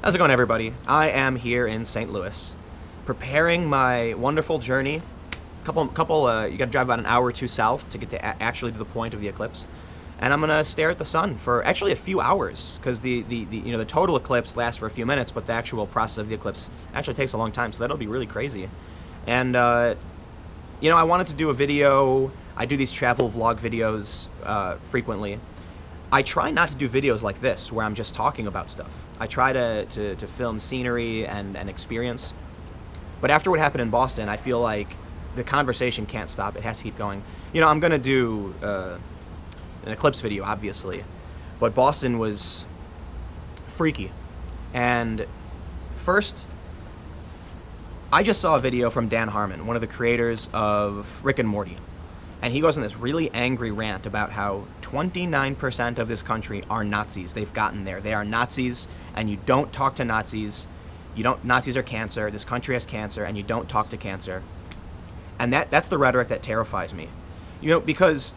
How's it going, everybody? I am here in St. Louis, preparing my wonderful journey. You got to drive about an hour or two south to get to actually to the point of the eclipse, and I'm gonna stare at the sun for actually a few hours because the total eclipse lasts for a few minutes, but the actual process of the eclipse actually takes a long time, so that'll be really crazy. And I wanted to do a video. I do these travel vlog videos frequently. I try not to do videos like this where I'm just talking about stuff. I try to film scenery and experience. But after what happened in Boston, I feel like the conversation can't stop. It has to keep going. I'm going to do an eclipse video, obviously. But Boston was freaky. And first, I just saw a video from Dan Harmon, one of the creators of Rick and Morty. And he goes on this really angry rant about how 29% of this country are Nazis. They've gotten there. They are Nazis, and you don't talk to Nazis. Nazis are cancer. This country has cancer, and you don't talk to cancer. And that's the rhetoric that terrifies me. Because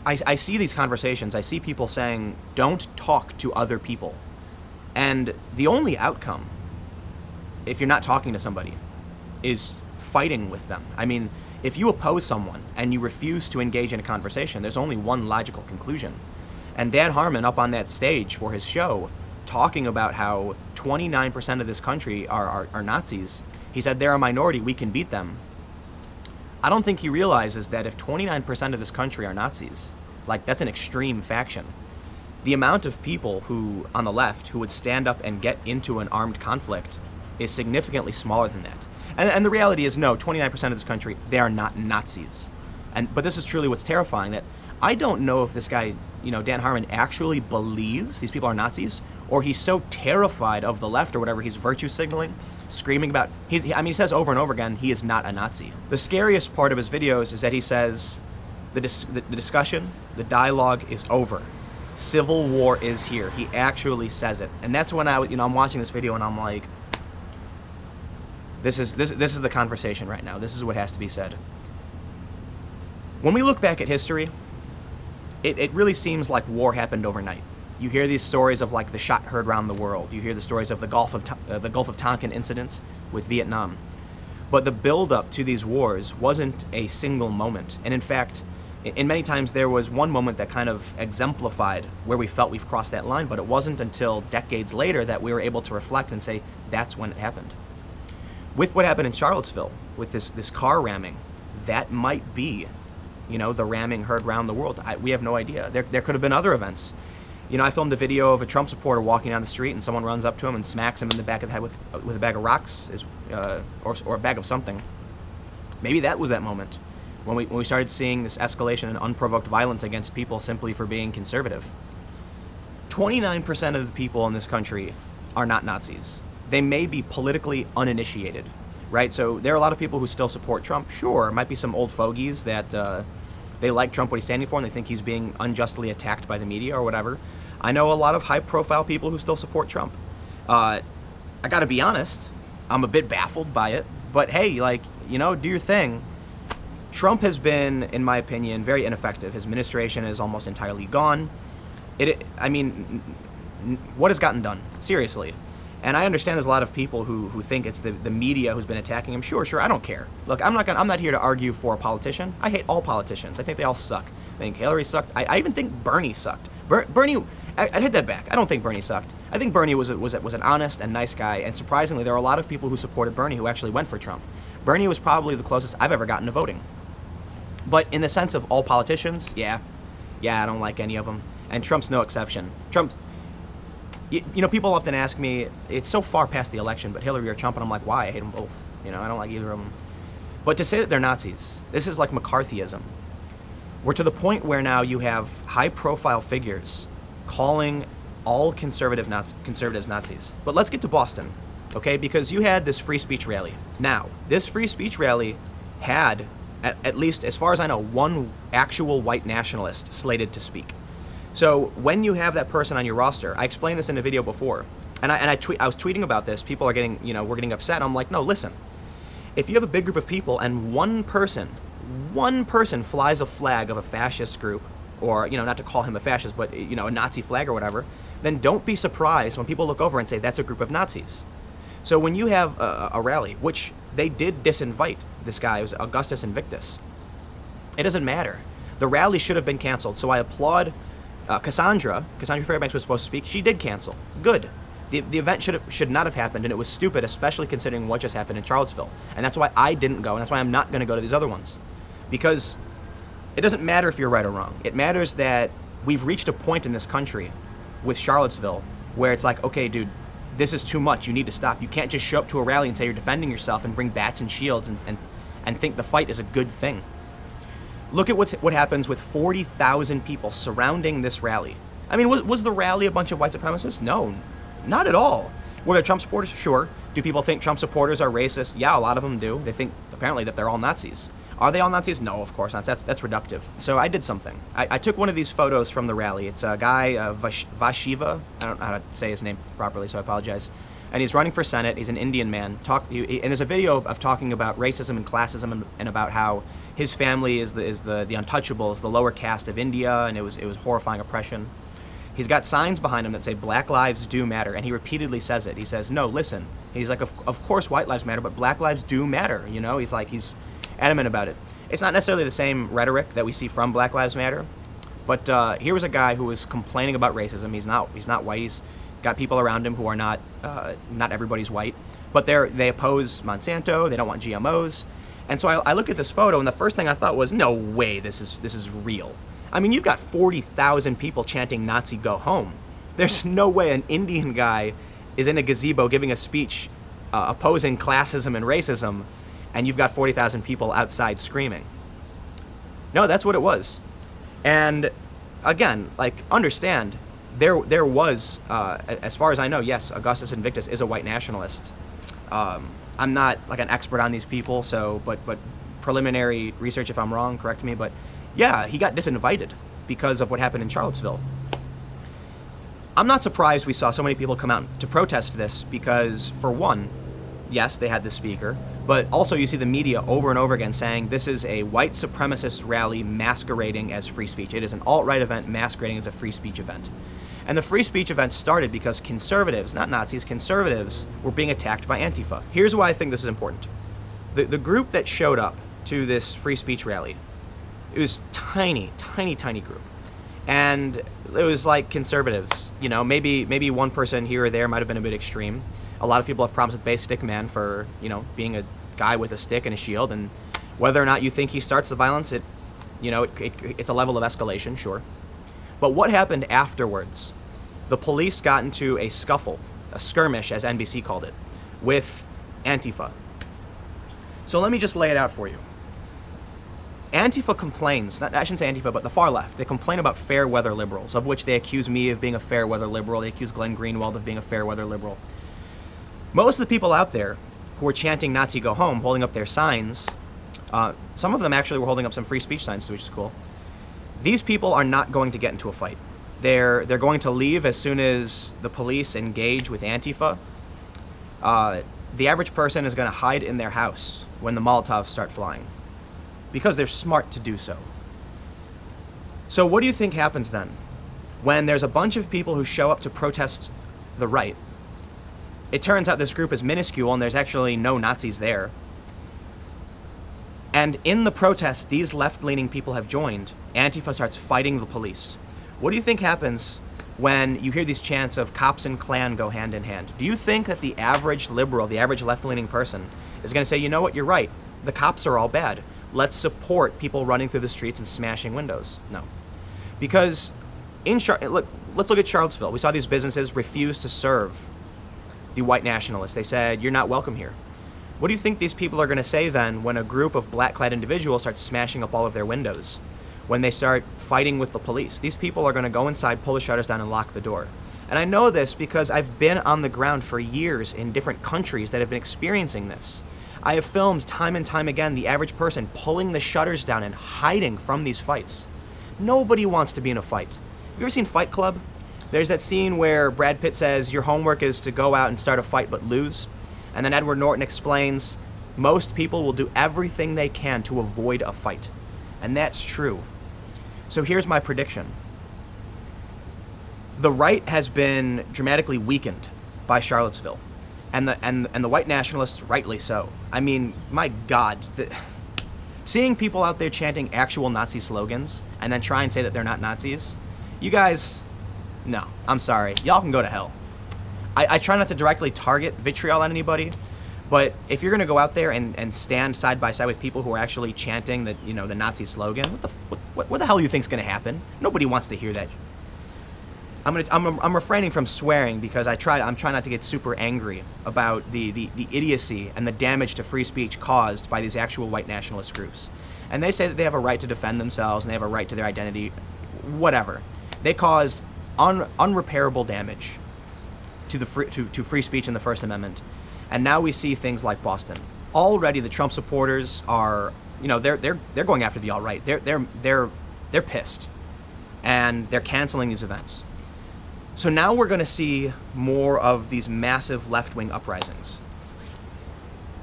I see these conversations. I see people saying, don't talk to other people. And the only outcome, if you're not talking to somebody, is fighting with them. I mean, if you oppose someone and you refuse to engage in a conversation, there's only one logical conclusion. And Dan Harmon up on that stage for his show, talking about how 29% of this country are Nazis, he said they're a minority, we can beat them. I don't think he realizes that if 29% of this country are Nazis, that's an extreme faction. The amount of people who, on the left, who would stand up and get into an armed conflict is significantly smaller than that. And the reality is, no, 29% of this country, they are not Nazis. But this is truly what's terrifying, that I don't know if this guy, Dan Harmon, actually believes these people are Nazis, or he's so terrified of the left or whatever, he's virtue signaling, screaming about, he says over and over again, he is not a Nazi. The scariest part of his videos is that he says, the discussion, the dialogue is over. Civil war is here. He actually says it. And that's when I'm watching this video and I'm like, This is the conversation right now. This is what has to be said. When we look back at history, it really seems like war happened overnight. You hear these stories of the shot heard around the world. You hear the stories of the Gulf of Tonkin incident with Vietnam. But the build-up to these wars wasn't a single moment. And in fact, in many times there was one moment that kind of exemplified where we felt we've crossed that line, but it wasn't until decades later that we were able to reflect and say, that's when it happened. With what happened in Charlottesville, with this car ramming, that might be, the ramming heard around the world. We have no idea. There could have been other events. I filmed a video of a Trump supporter walking down the street, and someone runs up to him and smacks him in the back of the head with a bag of rocks, or a bag of something. Maybe that was that moment when we started seeing this escalation and unprovoked violence against people simply for being conservative. 29% of the people in this country are not Nazis. They may be politically uninitiated, right? So there are a lot of people who still support Trump. Sure, might be some old fogies that they like Trump, what he's standing for, and they think he's being unjustly attacked by the media or whatever. I know a lot of high-profile people who still support Trump. I gotta be honest, I'm a bit baffled by it, but hey, do your thing. Trump has been, in my opinion, very ineffective. His administration is almost entirely gone. What has gotten done? Seriously. And I understand there's a lot of people who think it's the media who's been attacking him. Sure, I don't care. Look, I'm not here to argue for a politician. I hate all politicians. I think they all suck. I think Hillary sucked. I even think Bernie sucked. Bernie, I'd hit that back. I don't think Bernie sucked. I think Bernie was an honest and nice guy. And surprisingly, there are a lot of people who supported Bernie who actually went for Trump. Bernie was probably the closest I've ever gotten to voting. But in the sense of all politicians, yeah, I don't like any of them. And Trump's no exception. People often ask me, it's so far past the election, but Hillary or Trump, and I'm like, why? I hate them both. I don't like either of them. But to say that they're Nazis, this is like McCarthyism. We're to the point where now you have high-profile figures calling all conservatives Nazis. But let's get to Boston, okay? Because you had this free speech rally. Now, this free speech rally had, at least as far as I know, one actual white nationalist slated to speak. So when you have that person on your roster, I explained this in a video before, and I was tweeting about this. People are getting, we're getting upset. I'm like, no, listen. If you have a big group of people and one person flies a flag of a fascist group, or, you know, not to call him a fascist, but, you know, a Nazi flag or whatever, then don't be surprised when people look over and say that's a group of Nazis. So when you have a rally, which they did disinvite this guy, it was Augustus Invictus, it doesn't matter. The rally should have been canceled. So I applaud Cassandra Fairbanks was supposed to speak. She did cancel. Good. The event should not have happened, and it was stupid, especially considering what just happened in Charlottesville. And that's why I didn't go, and that's why I'm not going to go to these other ones. Because it doesn't matter if you're right or wrong. It matters that we've reached a point in this country with Charlottesville where it's like, okay, dude, this is too much. You need to stop. You can't just show up to a rally and say you're defending yourself and bring bats and shields and think the fight is a good thing. Look at what happens with 40,000 people surrounding this rally. I mean, was the rally a bunch of white supremacists? No, not at all. Were there Trump supporters? Sure. Do people think Trump supporters are racist? Yeah, a lot of them do. They think, apparently, that they're all Nazis. Are they all Nazis? No, of course not. That's reductive. So I did something. I took one of these photos from the rally. It's a guy, Vashiva. I don't know how to say his name properly, so I apologize. And he's running for Senate. He's an Indian man. And there's a video of talking about racism and classism and about how his family is the untouchables, the lower caste of India, and it was horrifying oppression. He's got signs behind him that say Black Lives Do Matter, and he repeatedly says it. He says, no, listen. He's like, of course white lives matter, but Black lives do matter, you know? He's adamant about it. It's not necessarily the same rhetoric that we see from Black Lives Matter, but here was a guy who was complaining about racism. He's not white. He's got people around him who are not everybody's white, but they oppose Monsanto. They don't want GMOs, and so I look at this photo, and the first thing I thought was, no way, this is real. I mean, you've got 40,000 people chanting Nazi go home. There's no way an Indian guy is in a gazebo giving a speech opposing classism and racism, and you've got 40,000 people outside screaming. No, that's what it was. And again, understand, there was, as far as I know, yes, Augustus Invictus is a white nationalist. I'm not an expert on these people, so but preliminary research, if I'm wrong, correct me. But yeah, he got disinvited because of what happened in Charlottesville. I'm not surprised we saw so many people come out to protest this because, for one, yes, they had the speaker, but also you see the media over and over again saying this is a white supremacist rally masquerading as free speech. It is an alt-right event masquerading as a free speech event. And the free speech event started because conservatives, not Nazis, conservatives were being attacked by Antifa. Here's why I think this is important. The group that showed up to this free speech rally, it was tiny group. And it was like conservatives, you know, maybe one person here or there might have been a bit extreme. A lot of people have problems with Base Stick Man for, you know, being a guy with a stick and a shield, and whether or not you think he starts the violence, it's a level of escalation, sure. But what happened afterwards? The police got into a scuffle, a skirmish, as NBC called it, with Antifa. So let me just lay it out for you. Antifa complains, I shouldn't say Antifa, but the far left, they complain about fair weather liberals, of which they accuse me of being a fair weather liberal. They accuse Glenn Greenwald of being a fair weather liberal. Most of the people out there who were chanting Nazi go home, holding up their signs, some of them actually were holding up some free speech signs, which is cool. These people are not going to get into a fight. They're going to leave as soon as the police engage with Antifa. The average person is going to hide in their house when the Molotovs start flying, because they're smart to do so. So what do you think happens then? When there's a bunch of people who show up to protest the right, it turns out this group is minuscule and there's actually no Nazis there. And in the protest these left-leaning people have joined, Antifa starts fighting the police. What do you think happens when you hear these chants of cops and Klan go hand in hand? Do you think that the average liberal, the average left-leaning person is going to say, you know what, you're right, the cops are all bad. Let's support people running through the streets and smashing windows? No. Because let's look at Charlottesville. We saw these businesses refuse to serve the white nationalists. They said, you're not welcome here. What do you think these people are going to say then when a group of black-clad individuals starts smashing up all of their windows? When they start fighting with the police? These people are going to go inside, pull the shutters down, and lock the door. And I know this because I've been on the ground for years in different countries that have been experiencing this. I have filmed time and time again the average person pulling the shutters down and hiding from these fights. Nobody wants to be in a fight. Have you ever seen Fight Club? There's that scene where Brad Pitt says, your homework is to go out and start a fight but lose. And then Edward Norton explains, most people will do everything they can to avoid a fight. And that's true. So here's my prediction. The right has been dramatically weakened by Charlottesville, and the white nationalists rightly so. I mean, my God, seeing people out there chanting actual Nazi slogans and then try and say that they're not Nazis, you guys, no, I'm sorry, y'all can go to hell. I try not to directly target vitriol on anybody, but if you're gonna go out there and stand side by side with people who are actually chanting the the Nazi slogan, what the hell do you think's gonna happen? Nobody wants to hear that. I'm refraining from swearing because I'm trying not to get super angry about the idiocy and the damage to free speech caused by these actual white nationalist groups. And they say that they have a right to defend themselves and they have a right to their identity, whatever. They caused unrepairable damage to free speech and the First Amendment. And now we see things like Boston. Already the Trump supporters are, they're going after the alt-right. They're pissed. And they're canceling these events. So now we're going to see more of these massive left-wing uprisings.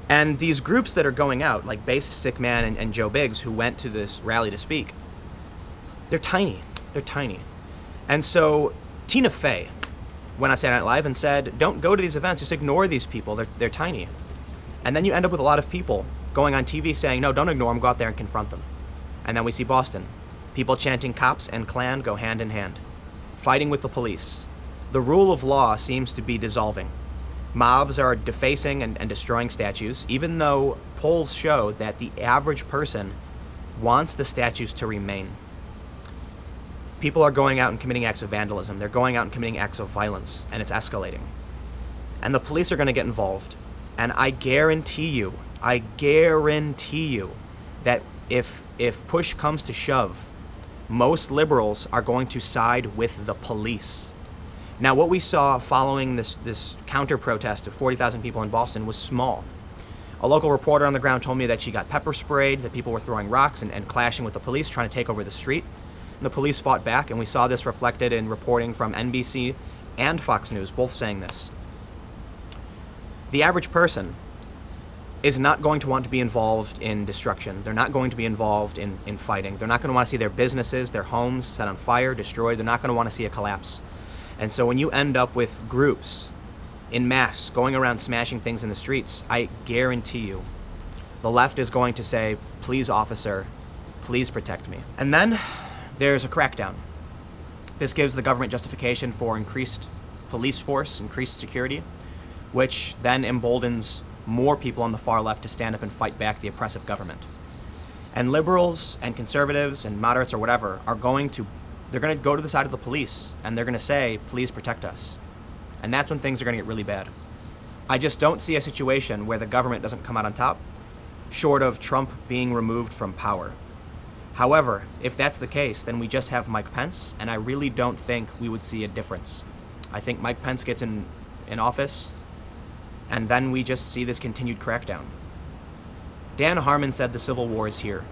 And these groups that are going out, like Based Sick Man and Joe Biggs, who went to this rally to speak, they're tiny. They're tiny. And so Tina Fey went on Saturday Night Live and said, don't go to these events, just ignore these people, they're tiny. And then you end up with a lot of people going on TV saying, no, don't ignore them, go out there and confront them. And then we see Boston. People chanting cops and Klan go hand in hand. Fighting with the police. The rule of law seems to be dissolving. Mobs are defacing and destroying statues, even though polls show that the average person wants the statues to remain. People are going out and committing acts of vandalism. They're going out and committing acts of violence, and it's escalating. And the police are going to get involved. And I guarantee you that if push comes to shove, most liberals are going to side with the police. Now, what we saw following this counter-protest of 40,000 people in Boston was small. A local reporter on the ground told me that she got pepper sprayed, that people were throwing rocks and clashing with the police, trying to take over the street. And the police fought back, and we saw this reflected in reporting from NBC and Fox News, both saying this. The average person is not going to want to be involved in destruction. They're not going to be involved in fighting. They're not going to want to see their businesses, their homes set on fire, destroyed. They're not going to want to see a collapse. And so when you end up with groups in mass going around smashing things in the streets, I guarantee you, the left is going to say, please, officer, please protect me. And then there's a crackdown. This gives the government justification for increased police force, increased security, which then emboldens more people on the far left to stand up and fight back the oppressive government. And liberals and conservatives and moderates or whatever are going to go to the side of the police and they're going to say, please protect us. And that's when things are going to get really bad. I just don't see a situation where the government doesn't come out on top, short of Trump being removed from power. However, if that's the case, then we just have Mike Pence, and I really don't think we would see a difference. I think Mike Pence gets in office, and then we just see this continued crackdown. Dan Harmon said the Civil War is here.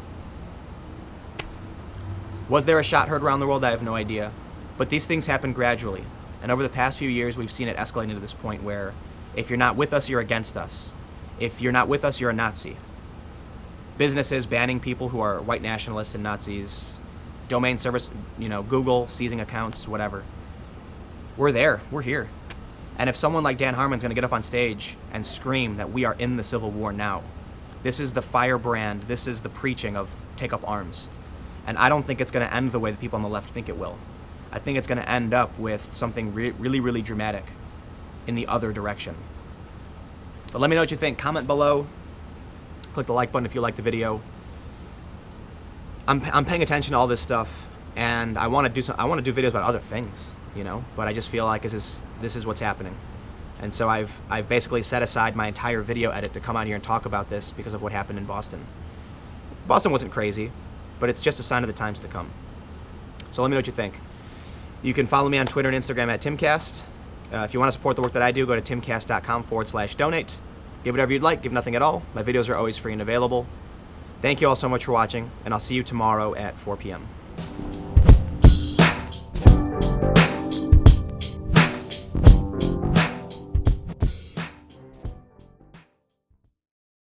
Was there a shot heard around the world? I have no idea. But these things happen gradually. And over the past few years, we've seen it escalating to this point where if you're not with us, you're against us. If you're not with us, you're a Nazi. Businesses banning people who are white nationalists and Nazis. Domain service, Google seizing accounts, whatever. We're there. We're here. And if someone like Dan Harmon's going to get up on stage and scream that we are in the Civil War now, this is the firebrand, this is the preaching of take up arms. And I don't think it's going to end the way that people on the left think it will. I think it's going to end up with something really, really dramatic in the other direction. But let me know what you think. Comment below. Click the like button if you like the video. I'm paying attention to all this stuff, and I want to do videos about other things, But I just feel like this is what's happening, and so I've basically set aside my entire video edit to come out here and talk about this because of what happened in Boston. Boston wasn't crazy, but it's just a sign of the times to come. So let me know what you think. You can follow me on Twitter and Instagram at Timcast. If you want to support the work that I do, go to timcast.com/donate. Give whatever you'd like, give nothing at all. My videos are always free and available. Thank you all so much for watching, and I'll see you tomorrow at 4 p.m.